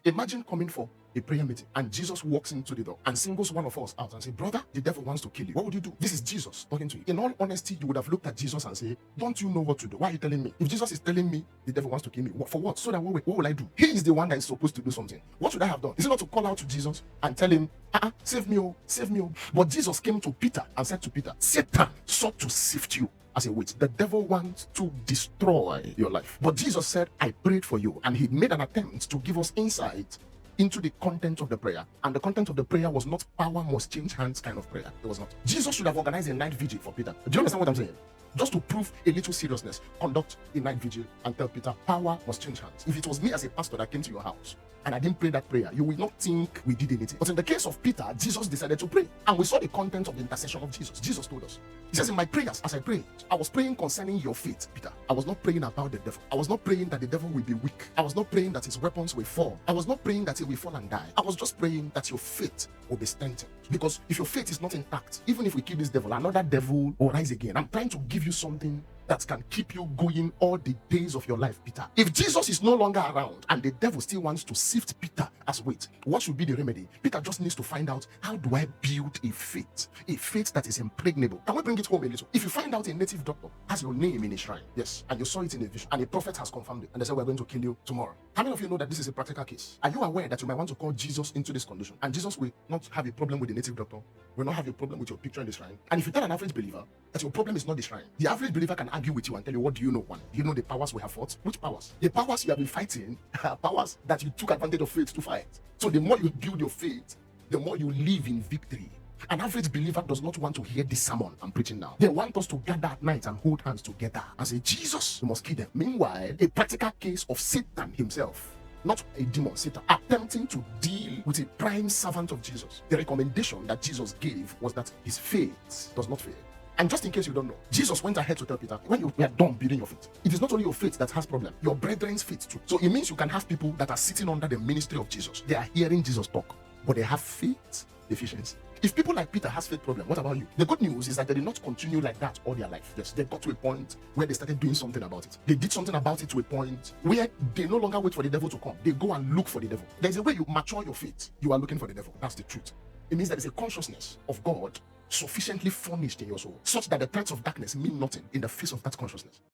Imagine coming for a prayer meeting and Jesus walks into the door and singles one of us out and say, brother, the devil wants to kill you. What would you do? This is Jesus talking to you. In all honesty, you would have looked at Jesus and say, don't you know what to do? Why are you telling me? If Jesus is telling me the devil wants to kill me, for what? So that what will I do? He is the one that is supposed to do something. What should I have done? Is it not to call out to Jesus and tell him, save me, oh, save me, oh. But Jesus came to Peter and said to Peter, Satan sought to sift you as a wheat. The devil wants to destroy your life. But Jesus said, I prayed for you. And he made an attempt to give us insight into the content of the prayer. And the content of the prayer was not power must change hands kind of prayer. It was not. Jesus should have organized a night vigil for Peter. Do you understand what I'm saying? Just to prove a little seriousness, conduct a night vigil and tell Peter, power must change hands. If it was me as a pastor that came to your house and I didn't pray that prayer, you will not think we did anything. But in the case of Peter, Jesus decided to pray. And we saw the content of the intercession of Jesus. Jesus told us. He says, in my prayers, as I prayed, I was praying concerning your faith, Peter. I was not praying about the devil. I was not praying that the devil will be weak. I was not praying that his weapons will fall. I was not praying that he will fall and die. I was just praying that your faith will be strengthened. Because if your faith is not intact, even if we kill this devil, another devil will rise again. I'm trying to give you something that can keep you going all the days of your life, Peter. If Jesus is no longer around and the devil still wants to sift Peter as wheat, what should be the remedy? Peter just needs to find out, how do I build a faith that is impregnable? Can we bring it home a little? If you find out a native doctor has your name in a shrine, yes, and you saw it in a vision, and a prophet has confirmed it, and they said, we're going to kill you tomorrow. How many of you know that this is a practical case? Are you aware that you might want to call Jesus into this condition, and Jesus will not have a problem with the native doctor, will not have a problem with your picture in the shrine? And if you tell an average believer that your problem is not the shrine, the average believer can argue with you and tell you, what do you know? One, do you know the powers we have fought? Which powers? The powers you have been fighting are powers that you took advantage of faith to fight. So the more you build your faith, the more you live in victory. An average believer does not want to hear this sermon I'm preaching now. They want us to gather at night and hold hands together and say, Jesus, you must kill them. Meanwhile, a practical case of Satan himself, not a demon, Satan, attempting to deal with a prime servant of Jesus. The recommendation that Jesus gave was that his faith does not fail. And just in case you don't know, Jesus went ahead to tell Peter, when you are done building your faith, it is not only your faith that has problem, your brethren's faith too. So it means you can have people that are sitting under the ministry of Jesus. They are hearing Jesus talk, but they have faith deficiency. If people like Peter has faith problem, what about you? The good news is that they did not continue like that all their life. Yes, they got to a point where they started doing something about it. They did something about it to a point where they no longer wait for the devil to come. They go and look for the devil. There's a way you mature your faith. You are looking for the devil. That's the truth. It means there is a consciousness of God sufficiently furnished in your soul, such that the threats of darkness mean nothing in the face of that consciousness.